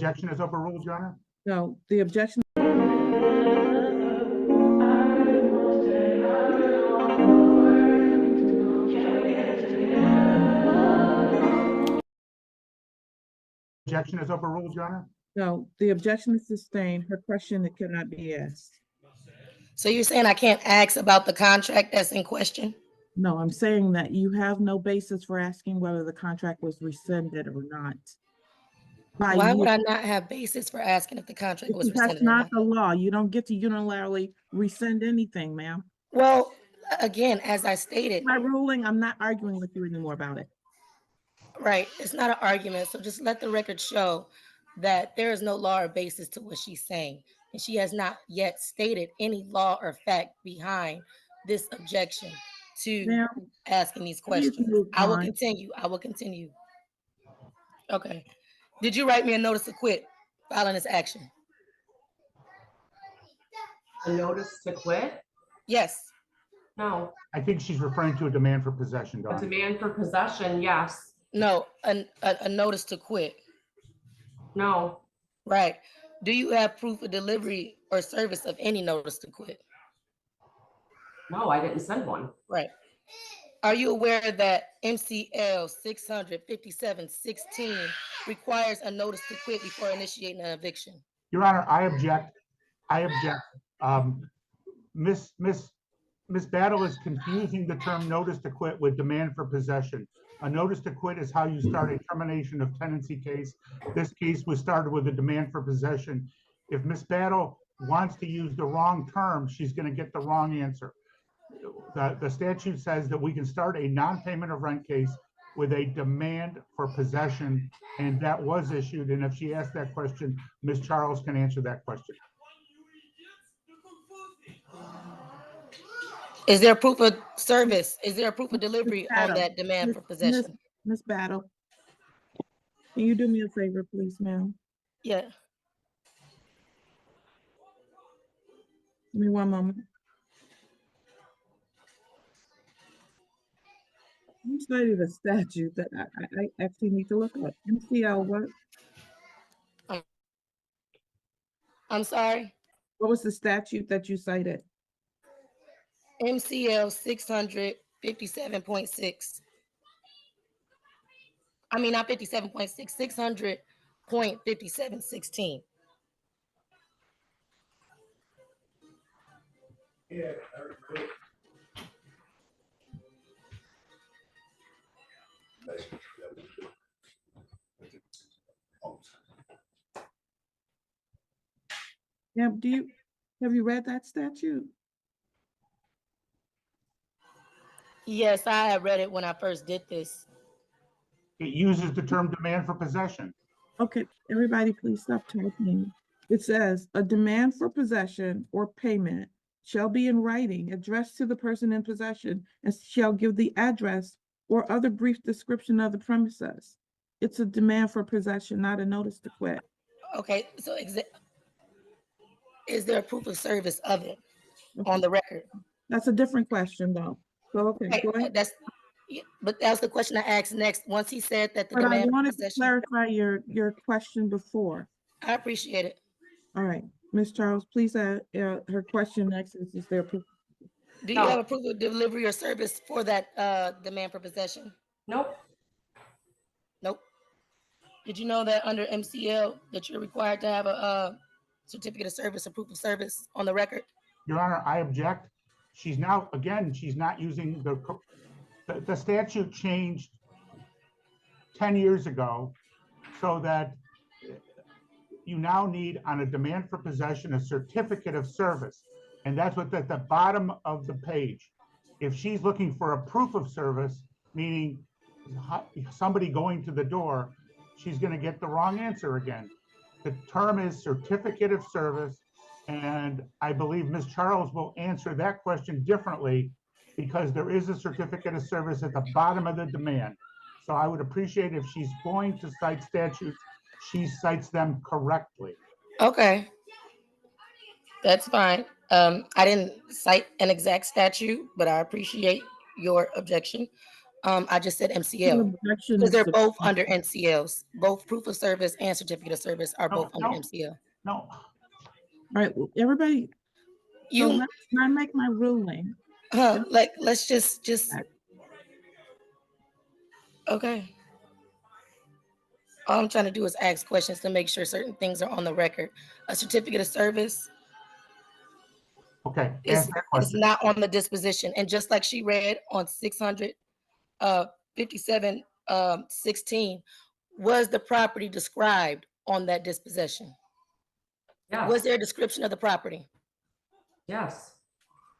objection is overruled, Your Honor? No, the objection. Objection is overruled, Your Honor? No, the objection is sustained. Her question that cannot be asked. So you're saying I can't ask about the contract that's in question? No, I'm saying that you have no basis for asking whether the contract was rescinded or not. Why would I not have basis for asking if the contract was Because that's rescinded or not the law. You don't get to unilaterally rescind anything, ma'am. Well, again, as I stated, My ruling, I'm not arguing with you anymore about it. right, it's not an argument. So just let the record show that there is no law or basis to what she's saying. And she has not yet stated any law or fact behind this objection to asking these questions. I will continue. I will continue. Okay. Did you write me a notice to quit filing this action? A notice to quit? Yes. No. I think she's referring to a demand for possession, Your A Honor. demand for possession, yes. No, a notice to quit. No. Right. Do you have proof of delivery or service of any notice to quit? No, I didn't send one. Right. Are you aware that MCL 657-16 requires a notice to quit before initiating an eviction? Your Honor, I object. I object. Miss Battle is confusing the term notice to quit with demand for possession. A notice to quit is how you start a termination of tenancy case. This case was started with a demand for possession. If Miss Battle wants to use the wrong term, she's going to get the wrong answer. The statute says that we can start a non-payment of rent case with a demand for possession, and that was issued. And if she asked that question, Ms. Charles can answer that question. Is there proof of service? Is there a proof of delivery on that demand for possession? Miss Battle, can you do me a favor, please, ma'am? Yeah. Give me one moment. You cited a statute that I actually need to look at. MCL what? I'm sorry? What was the statute that you cited? MCL 657.6. I mean, not 57.6, 600.5716. Yeah. Yeah, have you read that statute? Yes, I had read it when I first did this. It uses the term demand for possession. Okay, everybody please stop talking. It says a demand for possession or payment shall be in writing addressed to the person in possession and shall give the address or other brief description of the premises. It's a demand for possession, not a notice to quit. Okay, so is there a proof of service of it on the record? That's a different question though. So, okay, go ahead. But that's the question I asked next. Once he said that the But demand I for wanted to possession. clarify your question before. I appreciate it. All right, Ms. Charles, please add her question next is there proof? Do you have a proof of delivery or service for that demand for possession? Nope. Nope. Did you know that under MCL that you're required to have a certificate of service or proof of service on the record? Your Honor, I object. She's now, again, she's not using the statute changed 10 years ago so that you now need on a demand for possession a certificate of service. And that's what's at the bottom of the page. If she's looking for a proof of service, meaning somebody going to the door, she's going to get the wrong answer again. The term is certificate of service. And I believe Ms. Charles will answer that question differently because there is a certificate of service at the bottom of the demand. So I would appreciate if she's going to cite statutes, she cites them correctly. Okay. That's fine. I didn't cite an exact statute, but I appreciate your objection. I just said The MCL objection because is they're the- both under MCLs. Both proof of service and certificate of service are No, both under no. MCL. No, All right, well, everybody, so You, let's not make my ruling. like, let's just, okay. All I'm trying to do is ask questions to make sure certain things are on the record. A certificate of service okay, is, ask that is question. not on the disposition. And just like she read on 657, 16, was the property described on that disposition? Yes. Was there a description of the property? Yes.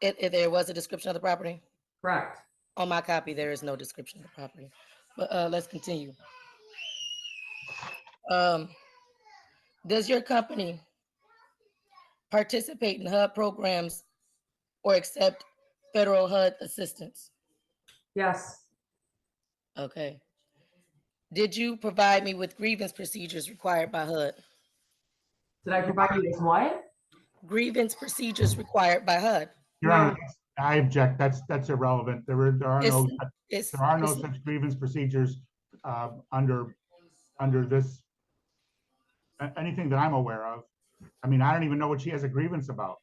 If there was a description of the property? Correct. On my copy, there is no description of the property. But let's continue. Does your company participate in HUD programs or accept federal HUD assistance? Yes. Okay. Did you provide me with grievance procedures required by HUD? Did I provide you with what? Grievance procedures required by HUD. Your No. Honor, I object. That's irrelevant. There are It's, no, it's, there are no it's- such grievance procedures under this, anything that I'm aware of. I mean, I don't even know what she has a grievance about.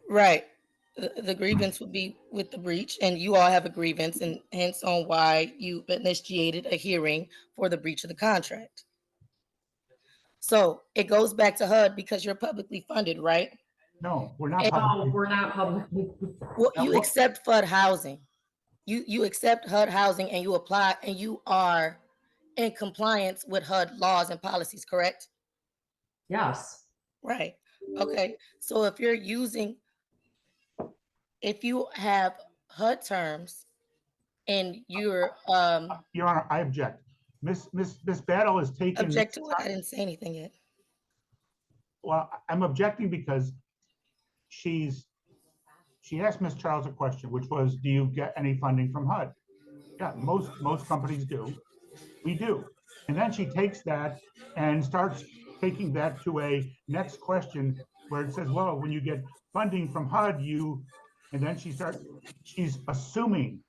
right. The grievance would be with the breach, and you all have a grievance, and hence on why you initiated a hearing for the breach of the contract. So it goes back to HUD because you're publicly funded, right? No, we're not And- No, publicly. we're not publicly. Well, you Well- accept HUD housing. You accept HUD housing and you apply and you are in compliance with HUD laws and policies, correct? Yes. Right. Okay. So if you're using, if you have HUD terms and you're Your Honor, I object. Miss Battle has taken. object to what? I didn't say anything yet. Well, I'm objecting because she asked Ms. Charles a question, which was, do you get any funding from HUD? Yeah, most companies do. We do. And then she takes that and starts taking that to a next question where it says, well, when you get funding from HUD, and then she's assuming.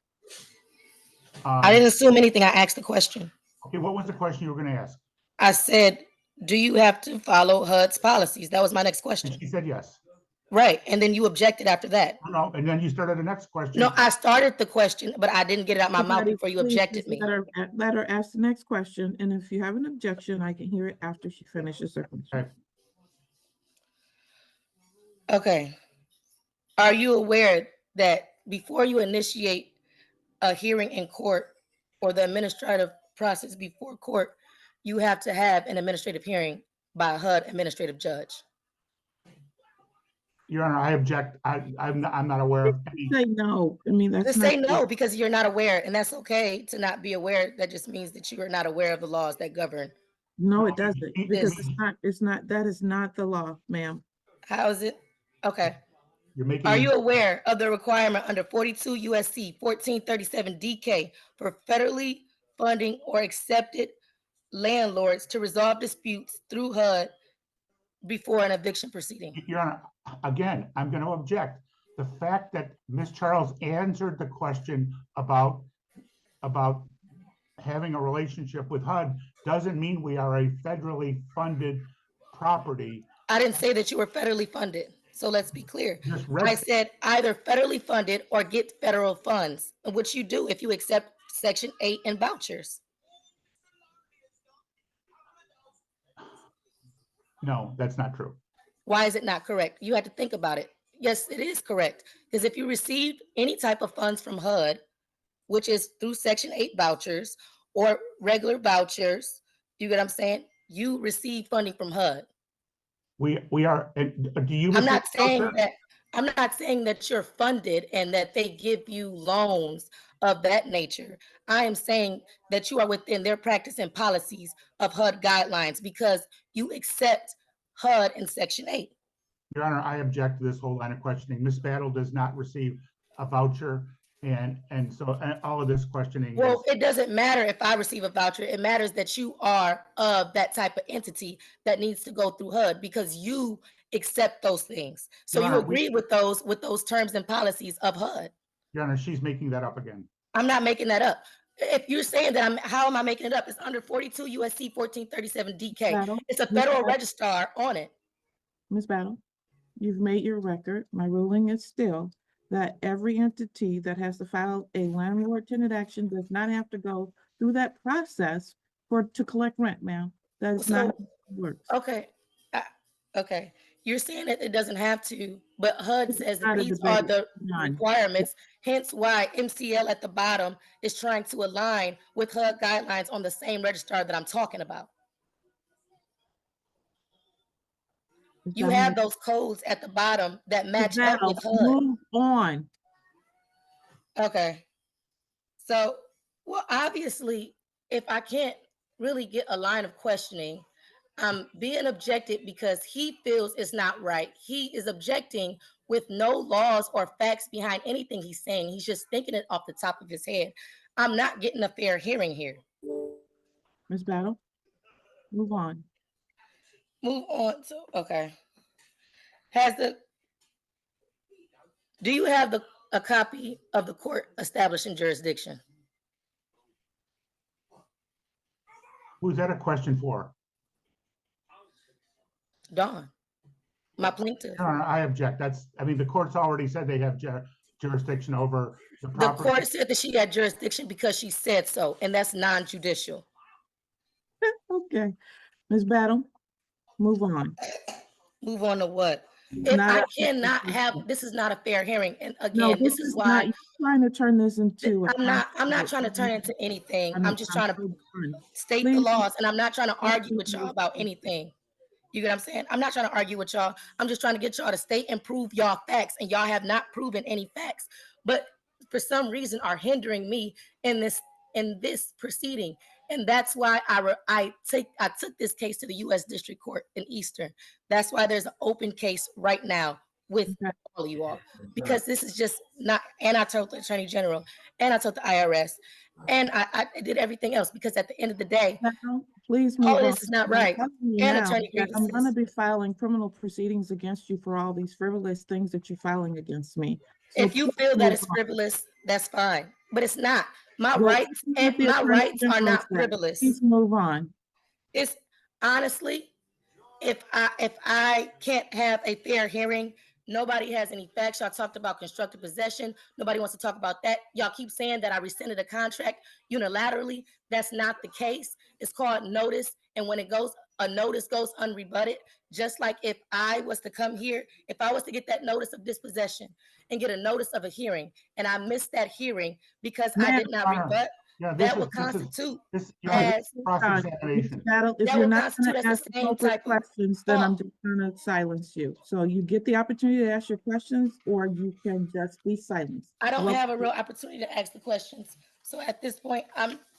I didn't assume anything. I asked the question. Okay, what was the question you were going to ask? I said, do you have to follow HUD's policies? That was my next And question. she said yes. Right. And then you objected after that. No, and then you started the next question. No, I started the question, but I didn't get it out my mouth Everybody, before you please objected just me. Let her ask the next question, and if you have an objection, I can hear it after she finishes her question. Okay. Okay. Are you aware that before you initiate a hearing in court or the administrative process before court, you have to have an administrative hearing by a HUD administrative judge? Your Honor, I object. I'm not aware of any. Say no, I mean, that's Just not. say no because you're not aware, and that's okay to not be aware. That just means that you are not aware of the laws that govern. No, No, it doesn't, it- because it- it's not, that is not the law, ma'am. How is it? Okay. You're making. Are you aware of the requirement under 42 USC 1437 DK for federally funding or accepted landlords to resolve disputes through HUD before an eviction proceeding? Your Honor, again, I'm going to object. The fact that Ms. Charles answered the question about having a relationship with HUD doesn't mean we are a federally funded property. I didn't say that you were federally funded. So let's be clear. Just I read, said either federally funded or get federal funds, which you do if you accept Section 8 and vouchers. no, that's not true. Why is it not correct? You had to think about it. Yes, it is correct. Because if you received any type of funds from HUD, which is through Section 8 vouchers or regular vouchers, you get what I'm saying? You receive funding from HUD. We are, do you? I'm not receive saying vouchers? that you're funded and that they give you loans of that nature. I am saying that you are within their practice and policies of HUD guidelines because you accept HUD in Section 8. Your Honor, I object to this whole line of questioning. Ms. Battle does not receive a voucher, and so all of this questioning Well, is, it doesn't matter if I receive a voucher. It matters that you are of that type of entity that needs to go through HUD because you accept those things. So Your you Honor, agree with those terms and policies of HUD. Your Honor, she's making that up again. I'm not making that up. If you're saying that how am I making it up? It's under 42 USC 1437 DK. Battle, It's a Ms. federal Battle, registrar on it. Ms. Battle, you've made your record. My ruling is still that every entity that has to file a landlord tenant action does not have to go through that process to collect rent, ma'am. That is not how So, it works. okay. Okay. You're saying that it doesn't have to, but HUD This is says that not a these are debate. the None. requirements, hence why MCL at the bottom is trying to align with HUD guidelines on the same registrar that I'm talking about. Ms. You Battle, have those codes at the bottom that Ms. match up Battle, with HUD. move on. Okay. So, well, obviously, if I can't really get a line of questioning, I'm being objected because he feels it's not right. He is objecting with no laws or facts behind anything he's saying. He's just thinking it off the top of his head. I'm not getting a fair hearing here. Ms. Battle, move on. Move on. So, okay. Do you have a copy of the court establishing jurisdiction? Who's that a question for? Dawn, my plaintiff. Your Honor, I object. I mean, the court's already said they have jurisdiction over the The property. court said that she had jurisdiction because she said so, and that's non-judicial. Okay. Ms. Battle, move on. Move on to what? If Not I a- cannot have, this is not a fair hearing. And No, again, this is not, why you're trying to turn this into a. I'm not trying to turn it into anything. I'm just trying to so done. state the Please, laws, and I'm not trying to argue with y'all please. about anything. You get what I'm saying? I'm not trying to argue with y'all. I'm just trying to get y'all to state and prove y'all facts, and y'all have not proven any facts. But for some reason are hindering me in this proceeding. And that's why I took this case to the U.S. District Court in Eastern. That's why there's an open case right now with Okay. all of you all, because this is just not, and I told the Attorney General, and I told the IRS, and I did everything else, because at the end of the day, Now, please all move of on. this is not I'm right. telling you And now attorney that I'm going to grievances. be filing criminal proceedings against you for all these frivolous things that you're filing against me. So If you please feel that move it's on. frivolous, that's fine, but it's not. My Well, rights this is and what the my Attorney rights are General not said. frivolous. Please move on. It's honestly, if I can't have a fair hearing, nobody has any facts. Y'all talked about constructive possession. Nobody wants to talk about that. Y'all keep saying that I rescinded a contract unilaterally. That's not the case. It's called notice. And when a notice goes unrebutted, just like if I was to come here, if I was to get that notice of dispossession and get a notice of a hearing, and I missed that hearing because I did not Honor, rebut, yeah, that would constitute Your Honor, as cross-examination. Battle, if that you're would not constitute going to as ask the same appropriate type of questions, then I'm fault. just going to silence you. So you get the opportunity to ask your questions, or you can just be silenced. I don't Well, have a real opportunity to ask the questions. So at this point,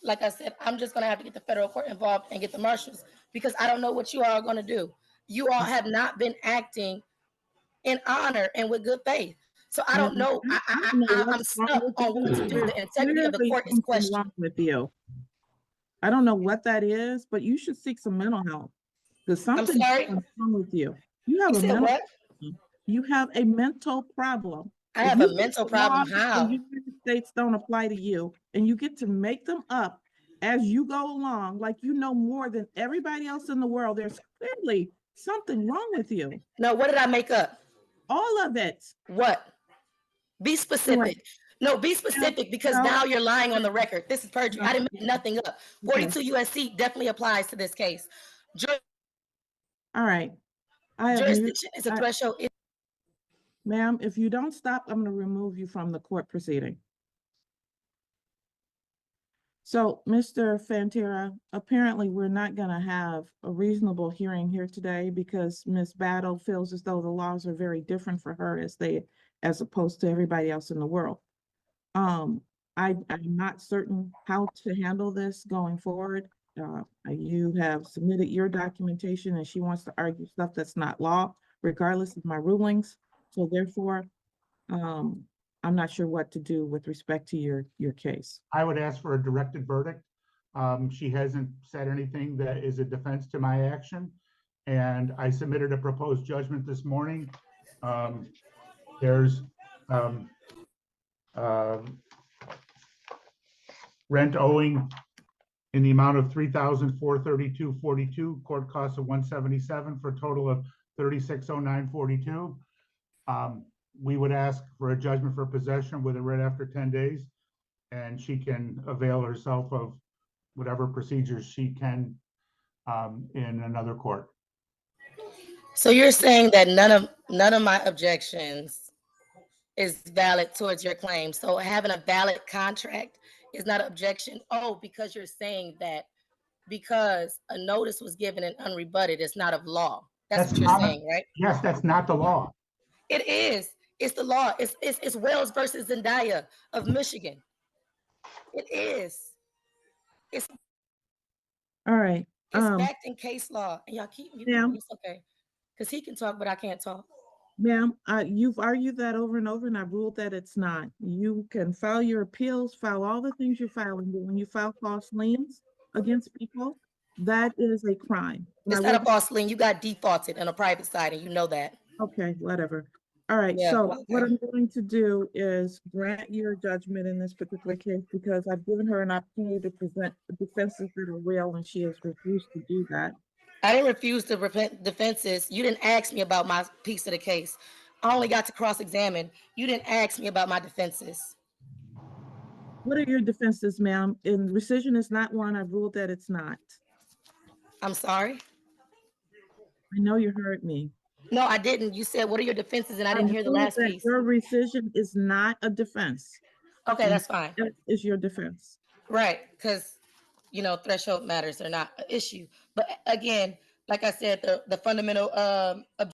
like I said, I'm just gonna have to get the federal court involved and get the marshals, because I don't know what you all are gonna do. You all have not been acting in honor and with good faith. So I don't know. I don't know I'm what's wrong stuck with on what to you. do. There's The integrity of the clearly court is something questioned. wrong with you. I don't know what that is, but you should seek some mental help, because something's sorry? wrong with you. You have You a said mental what? problem. You have a mental problem. I If have you a think mental the problem. laws of How? the United States don't apply to you, and you get to make them up as you go along, like you know more than everybody else in the world, there's clearly something wrong with you. No, what did I make up? All of it. What? Be specific. No, be specific, because No. now you're lying on the record. This is perjury. I didn't make nothing up. Okay. 42 USC definitely applies to this case. All right. I have Jurisdiction is a threshold. Ma'am, if you don't stop, I'm going to remove you from the court proceeding. So, Mr. Fantera, apparently we're not going to have a reasonable hearing here today, because Ms. Battle feels as though the laws are very different for her as opposed to everybody else in the world. I'm not certain how to handle this going forward. You have submitted your documentation, and she wants to argue stuff that's not law, regardless of my rulings. So therefore, I'm not sure what to do with respect to your case. I would ask for a directed verdict. She hasn't said anything that is a defense to my action, and I submitted a proposed judgment this morning. There's rent owing in the amount of $3,432.42, court costs of $177 for a total of $3609.42. We would ask for a judgment for possession with a writ after 10 days, and she can avail herself of whatever procedures she can in another court. So you're saying that none of my objections is valid towards your claim. So having a valid contract is not an objection. Oh, because you're saying that because a notice was given and unrebutted, it's not of law. That's what you're not, saying, right? yes, that's not the law. It is. It's the law. It's Wells versus Zendaya of Michigan. It is. It's All right. backed in case law. And y'all keep muting Ma'am. me. It's okay. Because he can talk, but I can't talk. Ma'am, you've argued that over and over, and I've ruled that it's not. You can file your appeals, file all the things you're filing, but when you file false liens against people, that is a crime. And It's I not a will- false lien. You got defaulted on a private side, and you know that. Okay, whatever. All right, Yeah, so okay. what I'm going to do is grant your judgment in this particular case because I've given her an opportunity to present defenses that are real, and she has refused to do that. I didn't refuse to repent defenses. You didn't ask me about my piece of the case. I only got to cross-examine. You didn't ask me about my defenses. What are your defenses, ma'am? And rescission is not one. I've ruled that it's not. I'm sorry. I know you heard me. No, I didn't. You said, what are your defenses? And I didn't hear the ruled last that piece. Your rescission is not a defense. Okay, that's fine. That is your defense. Right, because, threshold matters are not an issue. But again, like I said, the fundamental